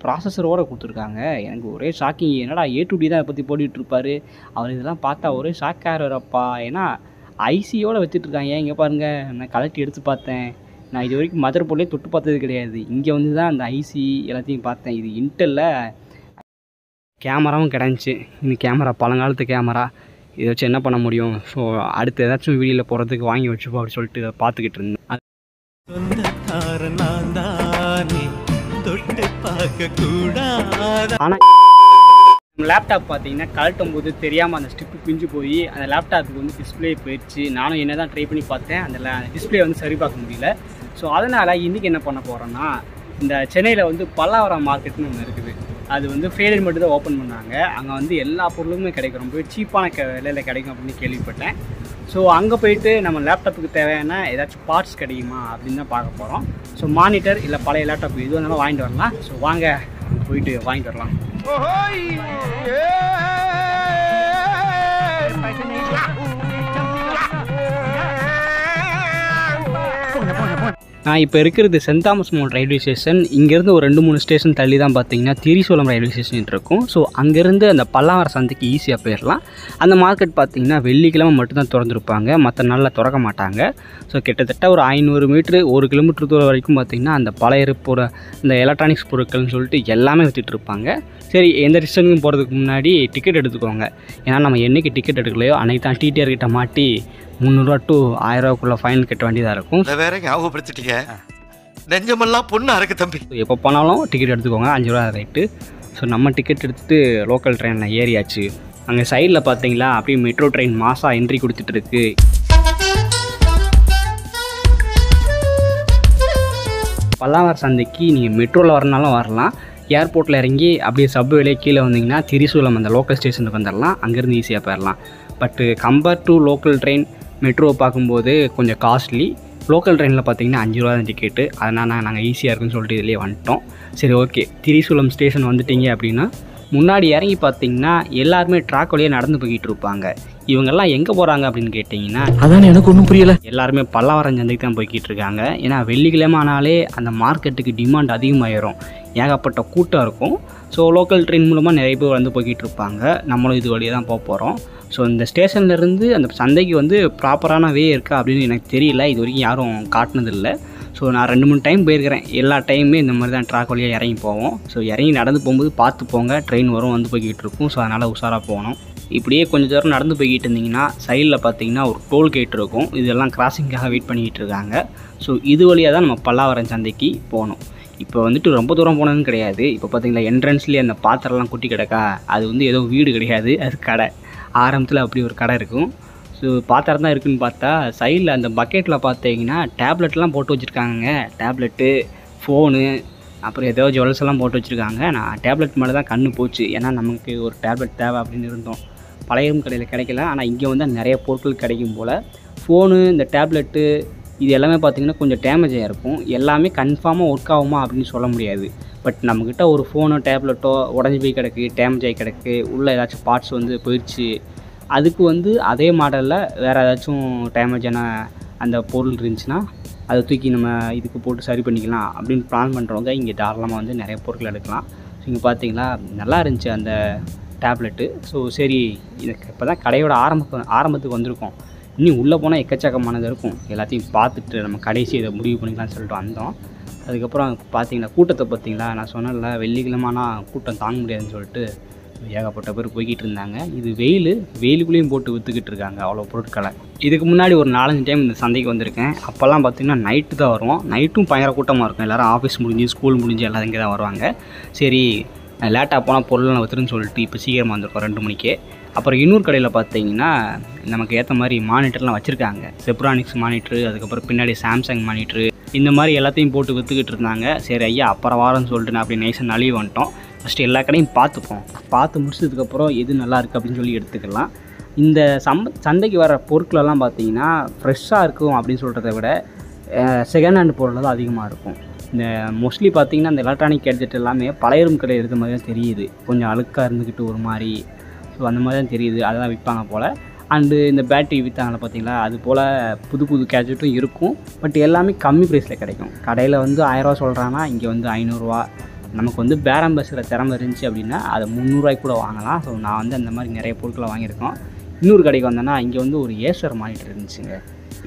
ப்ராசஸரோடு கொடுத்துருக்காங்க. எனக்கு ஒரே ஷாக்கிங். என்னடா A to D தான் இதை பற்றி போட்டுட்ருப்பாரு, அவர் இதெல்லாம் பார்த்தா ஒரே ஷாக் ஆகிறப்பா. ஏன்னா ஐசியோடு வச்சுட்ருக்காங்க. இங்கே பாருங்கள், நான் கலெக்ட் எடுத்து பார்த்தேன். நான் இது வரைக்கும் மதர் போர்ட்லேயே தொட்டு பார்த்தது கிடையாது. இங்கே வந்து தான் அந்த ஐசி எல்லாத்தையும் பார்த்தேன். இது இன்டெல்லில் கேமராவும் கிடந்துச்சு. இந்த கேமரா பழங்காலத்து கேமரா, இதை வச்சு என்ன பண்ண முடியும்? ஸோ அடுத்து ஏதாச்சும் வீடியோவில் போகிறதுக்கு வாங்கி வச்சுப்போம் அப்படின்னு சொல்லிட்டு இதை பார்த்துக்கிட்டு இருந்தேன். ஆனால் லேப்டாப் பார்த்தீங்கன்னா கழட்டும் போது தெரியாமல் அந்த ஸ்டிப்பு பிஞ்சு போய் அந்த லேப்டாப்புக்கு வந்து டிஸ்பிளே போயிடுச்சு. நானும் என்ன தான் ட்ரை பண்ணி பார்த்தேன், அந்த டிஸ்பிளே வந்து சரி பார்க்க முடியல. ஸோ அதனால் இன்றைக்கி என்ன பண்ண போகிறோன்னா, இந்த சென்னையில் வந்து பல்லாவரம் மார்க்கெட்னு ஒன்று இருக்குது. அது வந்து ஃபெயிலியர் மட்டும் தான் ஓப்பன் பண்ணாங்க. அங்கே வந்து எல்லா பொருளுமே கிடைக்கும், ரொம்ப சீப்பான விலையில் கிடைக்கும் அப்படின்னு கேள்விப்பட்டேன். ஸோ அங்கே போயிட்டு நம்ம லேப்டாப்புக்கு தேவையான ஏதாச்சும் பார்ட்ஸ் கிடைக்குமா அப்படின்னு தான் பார்க்க போகிறோம். ஸோ மானிட்டர் இல்லை பழைய லேப்டாப் எது வேணாலும் வாங்கிட்டு வரலாம். ஸோ வாங்க போயிட்டு வாங்கிட்டு வரலாம். நான் இப்போ இருக்கிறது Saint Thomas Mount railway station. இங்கேருந்து ஒரு 2-3 ஸ்டேஷன் தள்ளி தான் பார்த்தீங்கன்னா திரிசூலம் ரயில்வே ஸ்டேஷன் இருக்கும். ஸோ அங்கேருந்து அந்த பல்லாவரம் சந்தைக்கு ஈஸியாக போயிடலாம். அந்த மார்க்கெட் பார்த்திங்கன்னா வெள்ளிக்கிழமை மட்டும்தான் திறந்துருப்பாங்க, மற்ற நாளில் திறக்க மாட்டாங்க. ஸோ கிட்டத்தட்ட ஒரு 500 மீட்ரு 1 கிலோமீட்டர் தூரம் வரைக்கும் பார்த்திங்கன்னா அந்த பழைய இந்த எலக்ட்ரானிக்ஸ் பொருட்கள்னு சொல்லிட்டு எல்லாமே வச்சுட்டு இருப்பாங்க. சரி, எந்த ஸ்டேஷனுக்கும் போகிறதுக்கு முன்னாடி டிக்கெட் எடுத்துக்கோங்க. ஏன்னா நம்ம என்றைக்கு டிக்கெட் எடுக்கலையோ அன்றைக்கி தான் டிடிஆர் கிட்ட மாட்டி 300 to 1000 ஃபைன் கட்ட வேண்டியதாக இருக்கும். வேற ஞாபகப்படுத்திட்டீங்க, நெஞ்சமெல்லாம் பொண்ணு அறக்கு தம்பி. எப்போ போனாலும் டிக்கெட் எடுத்துக்கோங்க, 5 ரூபா ரேட்டு. ஸோ நம்ம டிக்கெட் எடுத்துகிட்டு லோக்கல் ட்ரெயினில் ஏறியாச்சு. அங்கே சைடில் பார்த்தீங்களா அப்படியே மெட்ரோ ட்ரெயின் மாதம் என்ட்ரி கொடுத்துட்டு இருக்கு. பல்லாவரம் சந்தைக்கு நீங்கள் மெட்ரோவில் வரனாலும் வரலாம், ஏர்போர்ட்டில் இறங்கி அப்படியே சப்வேலே கீழே வந்தீங்கன்னா திரிசூலம் அந்த லோக்கல் ஸ்டேஷனுக்கு வந்துடலாம். அங்கேருந்து ஈஸியாக போயிடலாம். பட்டு கம்பேர் டு லோக்கல் ட்ரெயின் மெட்ரோவை பார்க்கும்போது கொஞ்சம் காஸ்ட்லி. லோக்கல் ட்ரெயினில் பார்த்தீங்கன்னா 5 ரூபா தான் டிக்கெட்டு. அதனால் நாங்கள் ஈஸியாக இருக்குன்னு சொல்லிட்டு இதிலே வந்துட்டோம். சரி, ஓகே, திரிசூலம் ஸ்டேஷன் வந்துட்டீங்க அப்படின்னா முன்னாடி இறங்கி பார்த்தீங்கன்னா எல்லாருமே ட்ராக் வழியாக நடந்து போய்கிட்டு இருப்பாங்க. இவங்கெல்லாம் எங்கே போகிறாங்க அப்படின்னு கேட்டிங்கன்னா, அதான் எனக்கு ஒன்றும் புரியலை. எல்லாருமே பல்லாவரம் சந்தைக்கு தான் போய்கிட்டு இருக்காங்க. ஏன்னா வெள்ளிக்கிழமை ஆனாலே அந்த மார்க்கெட்டுக்கு டிமாண்ட் அதிகமாகிடும், ஏகப்பட்ட கூட்டம் இருக்கும். ஸோ லோக்கல் ட்ரெயின் மூலமாக நிறைய பேர் வந்து போய்கிட்டு இருப்பாங்க. நம்மளும் இது வழியாக தான் போக போகிறோம். ஸோ இந்த ஸ்டேஷன்லேருந்து அந்த சந்தைக்கு வந்து ப்ராப்பரான வே இருக்கா அப்படின்னு எனக்கு தெரியல, இது வரைக்கும் யாரும் காட்டினதில்லை. ஸோ நான் 2-3 டைம் போயிருக்கிறேன். எல்லா டைமுமே இந்த மாதிரி தான் ட்ராக் வழியாக இறங்கி போவோம். ஸோ இறங்கி நடந்து போகும்போது பார்த்து போங்க, ட்ரெயின் வரும் வந்து போய்கிட்டு இருக்கும். ஸோ அதனால் உஷாராக போகணும். இப்படியே கொஞ்சம் தூரம் நடந்து போய்கிட்டு இருந்தீங்கன்னா சைடில் பார்த்தீங்கன்னா ஒரு டோல் கேட் இருக்கும். இதெல்லாம் கிராசிங்காக வெயிட் பண்ணிக்கிட்டு இருக்காங்க. ஸோ இது வழியாக தான் நம்ம பல்லாவரம் சந்தைக்கு போகணும். இப்போ வந்துட்டு ரொம்ப தூரம் போனதுன்னு கிடையாது. இப்போ பார்த்தீங்களா என்ட்ரன்ஸ்லேயே அந்த பாத்திரம்லாம் குட்டி கிடக்கா, அது வந்து ஏதோ வீடு கிடையாது, அது கடை. ஆரம்பத்தில் அப்படி ஒரு கடை இருக்கும். ஸோ பாத்திரம் தான் இருக்குதுன்னு பார்த்தா சைடில் அந்த பக்கெட்டில் பார்த்தீங்கன்னா டேப்லெட்லாம் போட்டு வச்சுருக்காங்க. டேப்லெட்டு, ஃபோனு, அப்புறம் ஏதோ ஜுவல்ஸ் எல்லாம் போட்டு வச்சுருக்காங்க. நான் டேப்லெட் மேலே தான் கண்ணு போச்சு. ஏன்னா நமக்கு ஒரு டேப்லெட் தேவை அப்படின்னு இருந்தோம். பழைய கடையில் கிடைக்கல, ஆனால் இங்கே வந்து நிறைய பொருட்கள் கிடைக்கும் போல். ஃபோனு, இந்த டேப்லெட்டு, இது எல்லாமே பார்த்திங்கன்னா கொஞ்சம் டேமேஜாக இருக்கும். எல்லாமே கன்ஃபார்மாக ஒர்க் ஆகுமா அப்படின்னு சொல்ல முடியாது. பட் நம்மக்கிட்ட ஒரு ஃபோனோ டேப்லெட்டோ உடஞ்சி போய் கிடக்கு, டேமேஜ் ஆகி கிடக்கு, உள்ளே ஏதாச்சும் பார்ட்ஸ் வந்து போயிடுச்சு, அதுக்கு வந்து அதே மாடலில் வேறு ஏதாச்சும் டேமேஜான அந்த பொருள் இருந்துச்சுன்னா அதை தூக்கி நம்ம இதுக்கு போட்டு சரி பண்ணிக்கலாம் அப்படின்னு பிளான் பண்ணுறவங்க இங்கே தாராளமாக வந்து நிறைய பொருட்கள் எடுக்கலாம். ஸோ இங்கே பார்த்தீங்களா நல்லா இருந்துச்சு அந்த டேப்லெட்டு. ஸோ சரி, இதுக்கு இப்போ தான் கடையோட ஆரம்பத்துக்கு வந்திருக்கோம். இன்னும் உள்ளே போனால் எக்கச்சக்கமானது இருக்கும். எல்லாத்தையும் பார்த்துட்டு நம்ம கடைசி இதை முடிவு பண்ணிக்கலாம்னு சொல்லிட்டு வந்தோம். அதுக்கப்புறம் பார்த்தீங்கன்னா கூட்டத்தை பார்த்தீங்களா, நான் சொன்னேன்ல வெள்ளிக்கிழமைனா கூட்டம் தாங்க முடியாதுன்னு சொல்லிட்டு ஏகப்பட்ட பேர் போய்கிட்டு இருந்தாங்க. இது வெயிலுக்குள்ளேயும் போட்டு விற்றுக்கிட்டு இருக்காங்க அவ்வளோ பொருட்களை. இதுக்கு முன்னாடி ஒரு 4-5 டைம் இந்த சந்தைக்கு வந்திருக்கேன். அப்போல்லாம் பார்த்திங்கன்னா நைட்டு தான் வருவோம். நைட்டும் பயங்கர கூட்டமாக இருக்கும். எல்லோரும் ஆஃபீஸ் முடிஞ்சு ஸ்கூல் முடிஞ்சு எல்லோரும் இங்கே தான் வருவாங்க. சரி, லேட்டாக போனால் பொருள் விற்றுன்னு சொல்லிட்டு இப்போ சீக்கிரமாக வந்திருக்கோம் 2 மணிக்கே. அப்புறம் இன்னொரு கடையில் பார்த்தீங்கன்னா நமக்கு ஏற்ற மாதிரி மானிட்டர்லாம் வச்சுருக்காங்க. செப்ரானிக்ஸ் மானிட்ரு, அதுக்கப்புறம் பின்னாடி சாம்சங் மானிட்ரு, இந்த மாதிரி எல்லாத்தையும் போட்டு விற்றுக்கிட்டு இருந்தாங்க. சரி ஐயா அப்புறம் வாரம்னு சொல்லிட்டு நான் அப்படி நைஸாக நழுவி வந்துட்டோம். ஃபஸ்ட்டு எல்லா கடையும் பார்த்து முடிச்சதுக்கப்புறம் எது நல்லா இருக்குது அப்படின்னு சொல்லி எடுத்துக்கலாம். இந்த சந்தைக்கு வர பொருட்களெல்லாம் பார்த்தீங்கன்னா ஃப்ரெஷ்ஷாக இருக்கும் அப்படின்னு சொல்கிறத விட செகண்ட் ஹேண்ட் பொருள் தான் அதிகமாக இருக்கும். இந்த மோஸ்ட்லி பார்த்திங்கன்னா இந்த எலக்ட்ரானிக் கேட்ஜெட் எல்லாமே பழையரும் கடை இருக்க மாதிரி தான் தெரியுது. கொஞ்சம் அழுக்காக இருந்துக்கிட்டு ஒரு மாதிரி, ஸோ அந்த மாதிரி தான் தெரியுது. அதெல்லாம் விற்பாங்க போல். அண்டு இந்த பேட்டரி விற்றாங்கள பார்த்தீங்களா, அது போல் புது கேட்ஜெட்டும் இருக்கும். பட் எல்லாமே கம்மி ப்ரைஸில் கிடைக்கும். கடையில் வந்து 1000 ரூபா சொல்கிறாங்கன்னா இங்கே வந்து 500 ரூபா நமக்கு வந்து பேரம் பேசுகிற திறமை இருந்துச்சு அப்படின்னா அதை 300 கூட வாங்கலாம். ஸோ நான் வந்து அந்த மாதிரி நிறைய பொருட்களை வாங்கியிருக்கோம். இன்னொரு கடைக்கு வந்தேன்னா இங்கே வந்து ஒரு ஏசர் மானிட்டர் இருந்துச்சுங்க.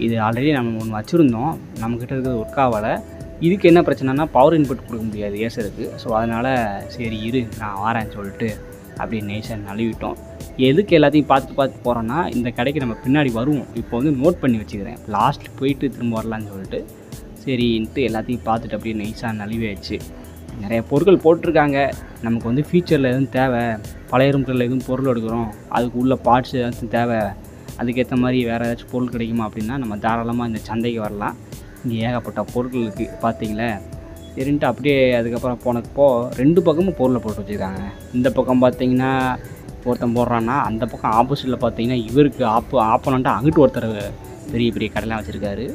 இது ஆல்ரெடி நம்ம ஒன்று வச்சுருந்தோம், நம்மக்கிட்ட இருக்கிறது ஒர்க் ஆகலை. இதுக்கு என்ன பிரச்சனைனா பவர் இன்புட் கொடுக்க முடியாது ஏசருக்கு. ஸோ அதனால் சரி இரு நான் வரேன்னு சொல்லிட்டு அப்படியே நைஸாக நழுவிட்டோம். எதுக்கு எல்லாத்தையும் பார்த்து போகிறோன்னா இந்த கடைக்கு நம்ம பின்னாடி வருவோம். இப்போ வந்து நோட் பண்ணி வச்சுக்கிறேன், லாஸ்ட்டில் போயிட்டு திரும்ப வரலான்னு சொல்லிட்டு சரின்ட்டு எல்லாத்தையும் பார்த்துட்டு அப்படியே நைஸாக நழுவியாச்சு. நிறைய பொருட்கள் போட்டிருக்காங்க. நமக்கு வந்து ஃபியூச்சரில் எதுவும் தேவை, பழைய ரூம்களில் எதுவும் பொருள் எடுக்கிறோம், அதுக்கு உள்ள பார்ட்ஸ் ஏதாச்சும் தேவை, அதுக்கேற்ற மாதிரி வேறு ஏதாச்சும் பொருள் கிடைக்குமா அப்படின்னா நம்ம தாராளமாக இந்த சந்தைக்கு வரலாம். இங்கே ஏகப்பட்ட பொருட்கள் இருக்குது பார்த்தீங்களே. சரின்ட்டு அப்படியே அதுக்கப்புறம் போனப்போ 2 பக்கமும் பொருளை போட்டு வச்சுருக்காங்க. இந்த பக்கம் பார்த்தீங்கன்னா ஒருத்தன் போடுறான்னா, அந்த பக்கம் ஆப்போசிட்டில் பார்த்தீங்கன்னா இவருக்கு ஆப்போனண்ட்டாக அங்கிட்டு ஒருத்தர் பெரிய பெரிய கடைலாம் வச்சுருக்காரு.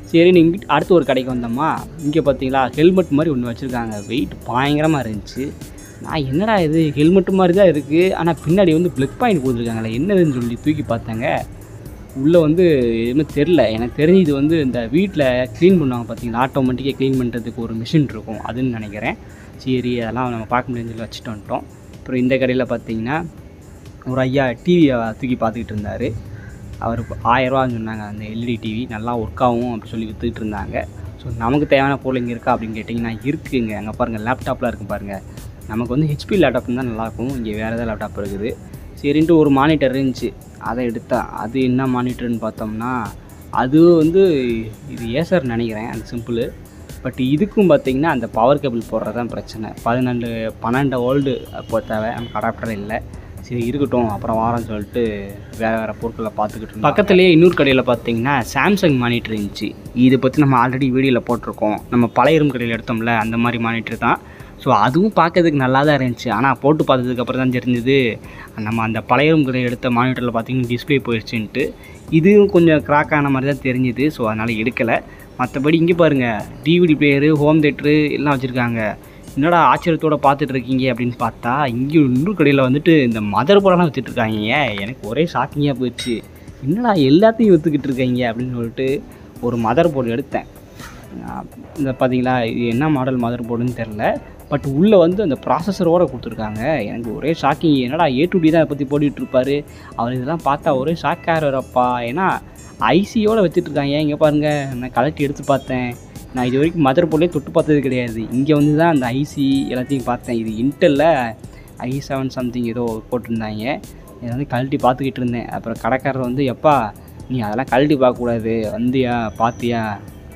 சரின்னு இங்கிட்டு அடுத்து ஒரு கடைக்கு வந்தோமா, இங்கே பார்த்தீங்களா ஹெல்மெட் மாதிரி ஒன்று வச்சுருக்காங்க. வெயிட் பயங்கரமாக இருந்துச்சு. நான் என்னடா இது ஹெல்மெட்டு மாதிரி தான் இருக்குது, ஆனால் பின்னாடி வந்து ப்ளக் பாயிண்ட் போட்டுருக்காங்களே என்னதுன்னு சொல்லி தூக்கி பார்த்தாங்க. உள்ளே வந்து எதுவுமே தெரில. எனக்கு தெரிஞ்சு இது வந்து இந்த வீட்டில் க்ளீன் பண்ணுவாங்க பார்த்தீங்களா, ஆட்டோமேட்டிக்காக க்ளீன் பண்ணுறதுக்கு ஒரு மிஷின் இருக்கும் அதுன்னு நினைக்கிறேன். சரி அதெல்லாம் நம்ம பார்க்க முடியும்னு சொல்லி வச்சுட்டு வந்துட்டோம். அப்புறம் இந்த கடையில் பார்த்தீங்கன்னா ஒரு ஐயா டிவியை தூக்கி பார்த்துக்கிட்டு இருந்தார். அவர் 1000 சொன்னாங்க. அந்த எல்இடி டிவி நல்லா ஒர்க் ஆகும் அப்படி சொல்லி விற்றுக்கிட்டு இருந்தாங்க. ஸோ நமக்கு தேவையான பொருள் இங்கே இருக்கா அப்படின்னு கேட்டிங்கன்னா இருக்குங்க. அங்கே பாருங்கள் லேப்டாப்லாம் இருக்குது பாருங்கள். நமக்கு வந்து ஹெச்பி லேப்டாப் தான் நல்லாயிருக்கும். இங்கே வேறு ஏதாவது லேப்டாப் இருக்குது. சரின்ட்டு ஒரு மானிட்டர் இருந்துச்சு, அதை எடுத்தா. அது என்ன மானிட்டர்னு பார்த்தோம்னா அது வந்து இது ஏசர் நினைக்கிறேன், அது சிம்பிள். பட் இதுக்கும் பார்த்திங்கன்னா அந்த பவர் கேபிள் போடுறது தான் பிரச்சனை. 12 வோல்டு அப்போ தேவை, நமக்கு அடாப்டர் இல்லை. சரி இருக்கட்டும் அப்புறம் வாரம்னு சொல்லிட்டு வேறு பொருட்களை பார்த்துக்கிட்டு பக்கத்துலேயே இன்னொரு கடையில் பார்த்தீங்கன்னா சாம்சங் மானிட்டர் இருந்துச்சு. இதை பற்றி நம்ம ஆல்ரெடி வீடியோவில் போட்டிருக்கோம். நம்ம பழைய ரூம் கடையில் எடுத்தோம்ல அந்த மாதிரி மானிட்டர் தான். ஸோ அதுவும் பார்க்கறதுக்கு நல்லா தான் இருந்துச்சு. ஆனால் போட்டு பார்த்ததுக்கப்புறம் தான் தெரிஞ்சது நம்ம அந்த பழைய ரூம் கடையில் எடுத்த மானிட்டரில் பார்த்திங்கன்னா டிஸ்பிளே போயிடுச்சுன்ட்டு. இதுவும் கொஞ்சம் கிராக் ஆன மாதிரி தான் தெரிஞ்சுது. ஸோ அதனால் எடுக்கலை. மற்றபடி இங்கே பாருங்கள் டிவிடி பிளேயரு, ஹோம் தேட்ரு எல்லாம் வச்சுருக்காங்க. என்னடா ஆச்சரியத்தோடு பார்த்துட்டு இருக்கீங்க அப்படின்னு பார்த்தா இங்கே இன்னொரு கடையில் வந்துட்டு இந்த மதர் போர்டெல்லாம் விற்றுட்ருக்காங்க. எனக்கு ஒரே ஷாக்கிங்காக போயிடுச்சு. என்னடா எல்லாத்தையும் விற்றுக்கிட்டு இருக்கீங்க அப்படின்னு சொல்லிட்டு ஒரு மதர் போர்டு எடுத்தேன். இந்த பார்த்தீங்களா இது என்ன மாடல் மதர் போர்டுன்னு தெரில, பட் உள்ளே வந்து அந்த ப்ராசஸரோடு கொடுத்துருக்காங்க. எனக்கு ஒரே ஷாக்கிங். என்னடா A to D தான் அதை பற்றி போட்டுட்ருப்பார் அவர். இதெல்லாம் பார்த்தா ஒரே ஷாக்காகிறப்பா. ஏன்னா ஐசியோடு வச்சுட்ருக்காங்க. இங்கே பாருங்கள் நான் கலெக்ட் எடுத்து பார்த்தேன். நான் இது வரைக்கும் மதர் போர்ட்லேயே தொட்டு பார்த்தது கிடையாது. இங்கே வந்து தான் அந்த ஐசி எல்லாத்தையும் பார்த்தேன். இது இன்டெல்ல i7 சம்திங் ஏதோ போட்டிருந்தாங்க. இதை வந்து கழட்டி பார்த்துக்கிட்டு இருந்தேன். அப்புறம் கடைக்காரர் வந்து எப்பா நீ அதெல்லாம் கழட்டி பார்க்கக்கூடாது, வந்தியா பார்த்தியா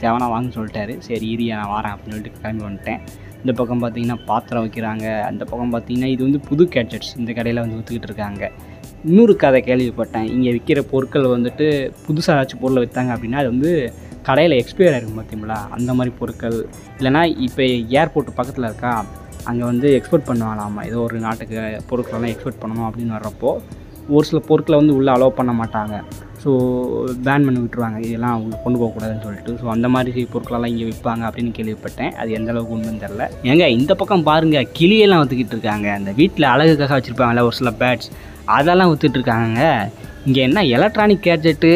தேவைனா வாங்கன்னு சொல்லிட்டாரு. சரி இரியா நான் வரேன் அப்படின்னு சொல்லிட்டு கிளம்பி வந்துட்டேன். இந்த பக்கம் பார்த்திங்கன்னா பாத்திரம் வைக்கிறாங்க. அந்த பக்கம் பார்த்திங்கன்னா இது வந்து புது கேட்ஜெட்ஸ் இந்த கடையில் வந்து விற்றுக்கிட்டு இருக்காங்க. இன்னொரு கதை கேள்விப்பட்டேன். இங்கே விற்கிற பொருட்கள் வந்துட்டு புதுசாக ஏதாச்சும் பொருளை விற்றாங்க அப்படின்னா அது வந்து கடையில் எக்ஸ்பயர் ஆகிருக்கும் பார்த்தீங்களா, அந்த மாதிரி பொருட்கள். இல்லைனா இப்போ ஏர்போர்ட் பக்கத்தில் இருக்கா, அங்கே வந்து எக்ஸ்போர்ட் பண்ணுவாங்களாமா. ஏதோ ஒரு நாட்டுக்கு பொருட்களெல்லாம் எக்ஸ்போர்ட் பண்ணணும் அப்படின்னு வர்றப்போ ஒரு சில பொருட்களை வந்து உள்ளே அலோவ் பண்ண மாட்டாங்க. ஸோ பேன் பண்ணி விட்டுருவாங்க, இதெல்லாம் அவங்க கொண்டு போகக்கூடாதுன்னு சொல்லிட்டு. ஸோ அந்த மாதிரி பொருட்களெல்லாம் இங்கே விற்பாங்க அப்படின்னு கேள்விப்பட்டேன். அது எந்த அளவுக்கு உண்மைன்னு தெரில. ஏங்க இந்த பக்கம் பாருங்கள் கிளியெல்லாம் விற்றுக்கிட்டு இருக்காங்க. அந்த வீட்டில் அழகுக்காக வச்சுருப்பாங்கள்ல ஒரு சில பேட்ஸ், அதெல்லாம் விற்றுட்ருக்காங்க. இங்கே என்ன எலக்ட்ரானிக் கேட்ஜெட்டு,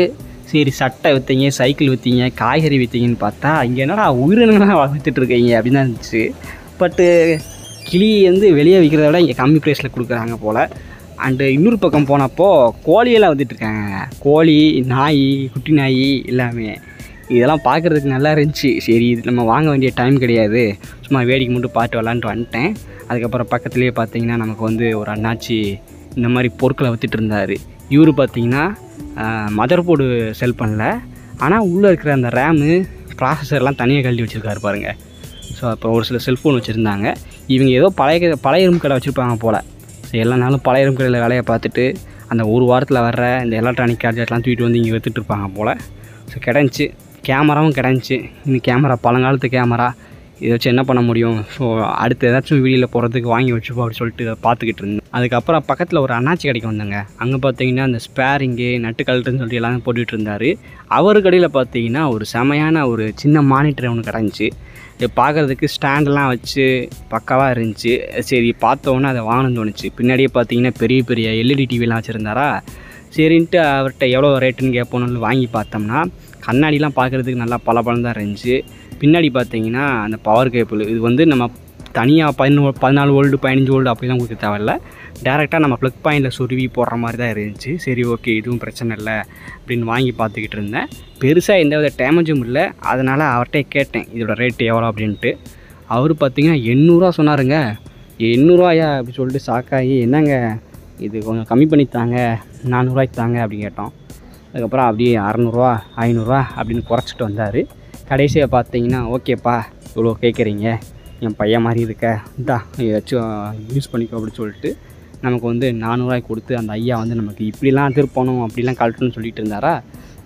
சரி சட்டை விற்றீங்க, சைக்கிள் விற்றீங்க, காய்கறி விற்றீங்கன்னு பார்த்தா இங்கே என்னடா உயிரினங்களாக விற்றுட்ருக்கீங்க அப்படின்னு தான் இருந்துச்சு. பட்டு கிளி வந்து வெளியே விற்கிறத விட இங்கே கம்மி ப்ரைஸில் கொடுக்குறாங்க போல். அண்டு இன்னொரு பக்கம் போனப்போ கோழியெல்லாம் விற்றுட்ருக்காங்க. கோழி, நாய், குட்டி நாய் எல்லாமே. இதெல்லாம் பார்க்குறதுக்கு நல்லா இருந்துச்சு. சரி இது நம்ம வாங்க வேண்டிய டைம் கிடையாது, சும்மா வேடிக்கை மட்டும் பார்த்து விளாண்டுட்டு வந்துட்டேன். அதுக்கப்புறம் பக்கத்துலேயே பார்த்தீங்கன்னா நமக்கு வந்து ஒரு அண்ணாச்சி இந்த மாதிரி பொருட்களை விற்றுட்டு இருந்தார். இவர் பார்த்திங்கன்னா மதர் போர்டு செல் பண்ணல, ஆனால் உள்ளே இருக்கிற அந்த ரேமு ப்ராசஸர்லாம் தனியாக கழட்டி வச்சுருக்காரு பாருங்கள். ஸோ அப்போ ஒரு சில செல்ஃபோன் வச்சுருந்தாங்க. இவங்க ஏதோ பழைய ரூம் கடை வச்சுருப்பாங்க போல். ஸோ எல்லா நாளும் பழைய ரூம் கடையில் வேலையை பார்த்துட்டு அந்த ஒரு வாரத்தில் வர்ற இந்த எலக்ட்ரானிக் கேட்ஜெட்லாம் தூக்கிட்டு வந்து இங்கே விற்றுட்ருப்பாங்க போல். ஸோ கிடந்துச்சு, கேமராவும் கிடந்துச்சு. இந்த கேமரா பழங்காலத்து கேமரா, இதை வச்சு என்ன பண்ண முடியும். ஸோ அடுத்து ஏதாச்சும் வீடியோவில் போகிறதுக்கு வாங்கி வச்சுப்போம் அப்படின்னு சொல்லிட்டு இதை பார்த்துக்கிட்டு இருந்தேன். அதுக்கப்புறம் பக்கத்தில் ஒரு அண்ணாச்சி கடைக்கு வந்தாங்க. அங்கே பார்த்தீங்கன்னா அந்த ஸ்பேரிங்கு நட்டு கழட்டுன்னு சொல்லிட்டு எல்லாமே போட்டுக்கிட்டு இருந்தார். அவர் கடையில் பார்த்தீங்கன்னா ஒரு செமையான ஒரு சின்ன மானிட்டர் ஒன்று கிடந்துச்சு. இது பார்க்குறதுக்கு ஸ்டாண்டெல்லாம் வச்சு பக்காவாக இருந்துச்சு. சரி பார்த்தோன்னே அதை வாங்கணும்னு தோணுச்சு. பின்னாடியே பார்த்தீங்கன்னா பெரிய பெரிய எல்இடி டிவிலாம் வச்சுருந்தாரா. சரின்ட்டு அவர்கிட்ட எவ்வளோ ரேட்டுன்னு கேட்போன்னு வாங்கி பார்த்தோம்னா கண்ணாடிலாம் பார்க்குறதுக்கு நல்லா பளபளன்னு தான் இருந்துச்சு. பின்னாடி பார்த்தீங்கன்னா அந்த பவர் கேபிள், இது வந்து நம்ம தனியாக 14 வோல்டு 15 வோல்டு அப்படிலாம் கொடுக்க தேவையில்ல. டேரெக்டாக நம்ம ப்ளக் பாயிண்டில் சொருவி போடுற மாதிரி தான் இருந்துச்சு. சரி ஓகே, இதுவும் பிரச்சனை இல்லை அப்படின்னு வாங்கி பார்த்துக்கிட்டு இருந்தேன். பெருசாக எந்த வித டேமேஜும் இல்லை. அதனால் அவர்கிட்ட கேட்டேன் இதோட ரேட்டு எவ்வளோ அப்படின்ட்டு. அவர் பார்த்திங்கன்னா 800 சொன்னாருங்க. 800 அப்படி சொல்லிட்டு ஷாக்காகி, என்னங்க இது கொஞ்சம் கம்மி பண்ணித்தாங்க, 400 தாங்க அப்படின்னு கேட்டோம். அதுக்கப்புறம் அப்படியே 600 500 அப்படின்னு குறைச்சிட்டு வந்தார். கடைசியாக பார்த்தீங்கன்னா, ஓகேப்பா இவ்வளோ கேட்குறீங்க, என் பையன் மாதிரி இருக்க, இந்தா ஏதாச்சும் யூஸ் பண்ணிக்கோ அப்படின்னு சொல்லிட்டு நமக்கு வந்து 400 கொடுத்து அந்த ஐயா வந்து நமக்கு இப்படிலாம் திருப்பணும் அப்படிலாம் கழட்டணும்னு சொல்லிட்டு இருந்தாரா.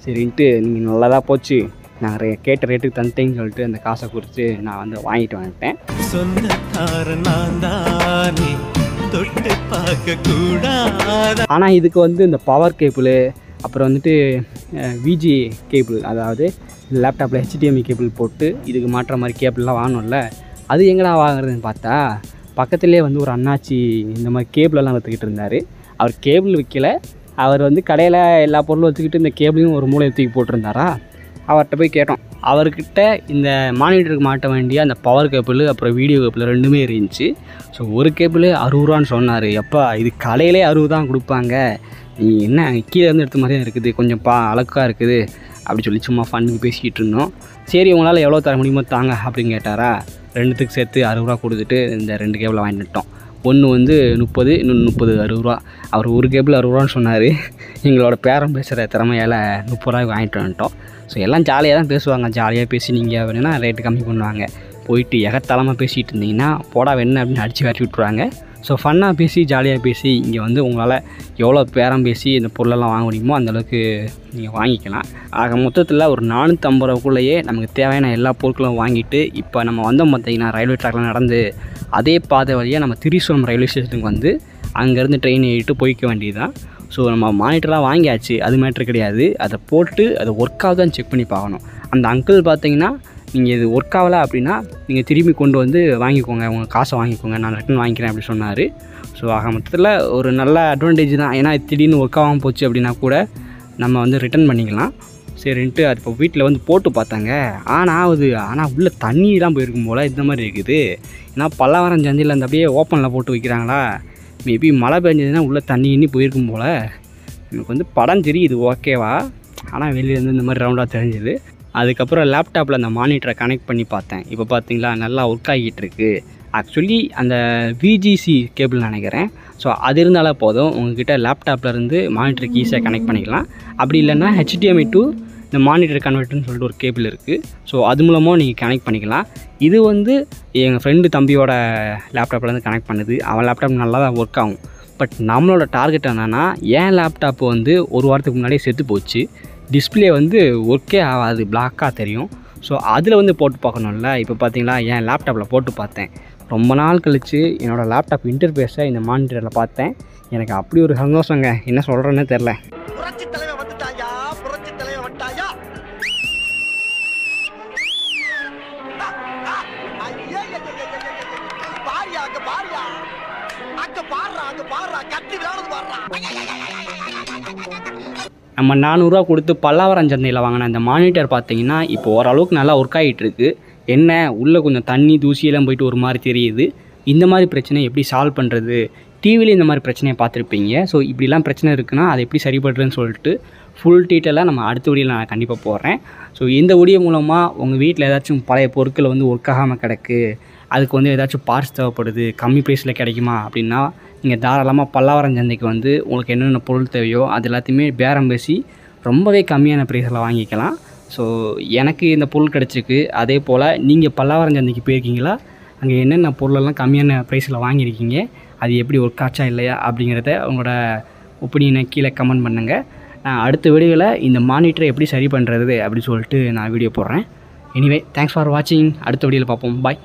சரின்ட்டு நீங்கள் நல்லதாக போச்சு, நான் கேட்ட ரேட்டுக்கு தந்துட்டேன்னு சொல்லிட்டு அந்த காசை குறித்து நான் வந்து வாங்கிட்டு வந்துட்டேன். ஆனால் இதுக்கு வந்து இந்த பவர் கேபிள், அப்புறம் வந்துட்டு விஜி கேபிள், அதாவது லேப்டாப்பில் HDMI கேபிள் போட்டு இதுக்கு மாட்டுற மாதிரி கேபிள்லாம் வாங்கணும்ல, அது எங்கடா வாங்குறதுன்னு பார்த்தா பக்கத்துலேயே வந்து ஒரு அண்ணாச்சி இந்த மாதிரி கேபிளெல்லாம் வச்சுக்கிட்டு இருந்தார். அவர் கேபிள் விற்கல, அவர் வந்து கடையில் எல்லா பொருளும் வச்சுக்கிட்டு இந்த கேபிளையும் ஒரு மூலையை தூக்கி போட்டிருந்தாரா. அவர்கிட்ட போய் கேட்டோம். அவர்கிட்ட இந்த மானிட்டருக்கு மாட்ட வேண்டிய அந்த பவர் கேபிள் அப்புறம் வீடியோ கேபிள் ரெண்டுமே இருந்துச்சு. ஸோ ஒரு கேபிள் 60 சொன்னார். எப்பா இது கடையிலே 60 தான் கொடுப்பாங்க, நீ என்ன கீழே இருந்து எடுத்த மாதிரியே இருக்குது, கொஞ்சம் அழகாக இருக்குது அப்படி சொல்லி சும்மா ஃபன்னுக்கு பேசிக்கிட்டு இருந்தோம். சரி உங்களால் எவ்வளோ தர முடியுமோ தாங்க அப்படின்னு கேட்டாரா. ரெண்டுத்துக்கு சேர்த்து 60 கொடுத்துட்டு இந்த 2 கேபிளை வாங்கிட்டோம். ஒன்று வந்து 30, இன்னொன்று 30, 60. அவர் ஒரு கேபிள் 60 சொன்னார். எங்களோட பேரம் பேசுகிற திறமையால் 30 வாங்கிட்டு வந்துட்டோம். ஸோ எல்லாம் ஜாலியாக தான் பேசுவாங்க. ஜாலியாக பேசி நீங்கள் வேணுன்னா ரேட்டு கம்மி பண்ணுவாங்க. போயிட்டு எகத்தலமாக பேசிகிட்டு இருந்தீங்கன்னா போடா வேணும் அப்படின்னு அடித்து காட்டி விட்ருவாங்க. ஸோ ஃபன்னாக பேசி ஜாலியாக பேசி இங்கே வந்து உங்களால் எவ்வளோ பேரம் பேசி இந்த பொருளெல்லாம் வாங்க முடியுமோ அந்தளவுக்கு நீங்கள் வாங்கிக்கலாம். ஆக மொத்தத்தில் ஒரு 450 நமக்கு தேவையான எல்லா பொருட்களும் வாங்கிட்டு இப்போ நம்ம வந்தோம் பார்த்திங்கன்னா ரயில்வே ட்ராக்கில் நடந்து அதே பாதை வழியாக நம்ம திரிசூலம் ரயில்வே ஸ்டேஷனுக்கு வந்து அங்கேருந்து ட்ரெயின் ஏறிட்டு போய்க்க வேண்டியது தான். ஸோ நம்ம மானிட்டராக வாங்கியாச்சு, அது மேட்ரு கிடையாது. அதை போட்டு அது ஒர்க் ஆகுதான்னு செக் பண்ணி பார்க்கணும். அந்த அங்கிள் பார்த்தீங்கன்னா நீங்கள் இது ஒர்க் ஆகலை அப்படின்னா நீங்கள் திரும்பி கொண்டு வந்து வாங்கிக்கோங்க, உங்கள் காசை வாங்கிக்கோங்க, நான் ரிட்டன் வாங்கிக்கிறேன் அப்படி சொன்னார். ஸோ ஆக மொத்தத்தில் ஒரு நல்ல அட்வான்டேஜ் தான். ஏன்னா திடீர்னு ஒர்க் ஆகாமல் போச்சு அப்படின்னா கூட நம்ம வந்து ரிட்டன் பண்ணிக்கலாம். சரின்ட்டு அது இப்போ வீட்டில் வந்து போட்டு பார்த்தாங்க. ஆனால் உள்ளே தண்ணியெலாம் போயிருக்கும் போல் இந்த மாதிரி இருக்குது. ஏன்னா பல்லாவரம் சந்தையில் அந்த அப்படியே ஓப்பனில் போட்டு வைக்கிறாங்களா, மேபி மழை பெஞ்சதுன்னா உள்ளே தண்ணி போயிருக்கும் போல். எனக்கு வந்து படம் தெரியுது ஓகேவா, ஆனால் வெளியிலேருந்து இந்த மாதிரி ரவுண்டாக தெரிஞ்சுது. அதுக்கப்புறம் லேப்டாப்பில் அந்த மானிட்டரை கனெக்ட் பண்ணி பார்த்தேன். இப்போ பார்த்தீங்களா நல்லா ஒர்க் ஆகிட்டு இருக்குது. ஆக்சுவலி அந்த விஜிசி கேபிள் நினைக்கிறேன். ஸோ அது இருந்தாலே போதும், உங்கள்கிட்ட லேப்டாப்லேருந்து மானிட்டருக்கு ஈஸியாக கனெக்ட் பண்ணிக்கலாம். அப்படி இல்லைன்னா HDMI to இந்த மானிட்டர் கன்வெர்ட்டர்னு சொல்லிட்டு ஒரு கேபிள் இருக்குது. ஸோ அது மூலமாக நீங்கள் கனெக்ட் பண்ணிக்கலாம். இது வந்து எங்கள் ஃப்ரெண்டு தம்பியோட லேப்டாப்லேருந்து கனெக்ட் பண்ணுது. அவன் லேப்டாப் நல்லா தான் ஒர்க் ஆகும். பட் நம்மளோட டார்கெட் என்னென்னா, என் லேப்டாப்பு வந்து ஒரு வாரத்துக்கு முன்னாடியே செத்து போச்சு. டிஸ்பிளே வந்து ஒர்க்கே ஆகாது, பிளாக்காக தெரியும். ஸோ அதில் வந்து போட்டு பார்க்கணும்ல. இப்போ பார்த்தீங்களா என் லேப்டாப்பில் போட்டு பார்த்தேன். ரொம்ப நாள் கழித்து என்னோடய லேப்டாப் இன்டர்ஃபேஸை இந்த மானிட்டரில் பார்த்தேன். எனக்கு அப்படி ஒரு சந்தோஷங்க, என்ன சொல்கிறேன்னே தெரில. நம்ம 400 கொடுத்து பல்லாவரம் சந்தையில் வாங்கின இந்த மானிட்டர் பார்த்தீங்கன்னா இப்போ ஓரளவுக்கு நல்லா ஒர்க் ஆகிட்டு இருக்குது. என்ன உள்ளே கொஞ்சம் தண்ணி தூசியெல்லாம் போயிட்டு ஒரு மாதிரி தெரியுது. இந்த மாதிரி பிரச்சனை எப்படி சால்வ் பண்ணுறது? டிவியில் இந்த மாதிரி பிரச்சனையை பார்த்துருப்பீங்க. ஸோ இப்படிலாம் பிரச்சனை இருக்குன்னா அதை எப்படி சரி பண்ணுறதுன்னு சொல்லிட்டு ஃபுல் டீட்டெயிலாக நம்ம அடுத்த வீடியோவில் நான் கண்டிப்பாக போடுறேன். ஸோ இந்த வீடியோ மூலமாக உங்கள் வீட்டில் ஏதாச்சும் பழைய பொருட்கள் வந்து ஒர்க் ஆகாமல் கிடக்கு, அதுக்கு வந்து ஏதாச்சும் பார்ட்ஸ் தேவைப்படுது, கம்மி ப்ரைஸில் கிடைக்குமா அப்படின்னா நீங்கள் தாராளமாக பல்லாவரம் சந்தைக்கு வந்து உங்களுக்கு என்னென்ன பொருள் தேவையோ அது எல்லாத்தையுமே பேரம் பேசி ரொம்பவே கம்மியான ப்ரைஸில் வாங்கிக்கலாம். ஸோ எனக்கு இந்த பொருள் கிடச்சிருக்கு. அதே போல் நீங்கள் பல்லாவரம் சந்தைக்கு போயிருக்கீங்களா, அங்கே என்னென்ன பொருளெல்லாம் கம்மியான ப்ரைஸில் வாங்கியிருக்கீங்க, அது எப்படி ஒர்க் ஆச்சா இல்லையா அப்படிங்கிறத உங்களோட ஒப்பீனியனை கீழே கமெண்ட் பண்ணுங்கள். நான் அடுத்த வீடியோவில் இந்த மானிட்டரை எப்படி சரி பண்ணுறது அப்படி சொல்லிட்டு நான் வீடியோ போடுறேன். எனிவே தேங்க்ஸ் ஃபார் வாட்சிங். அடுத்த வீடியோவில் பார்ப்போம். பாய்.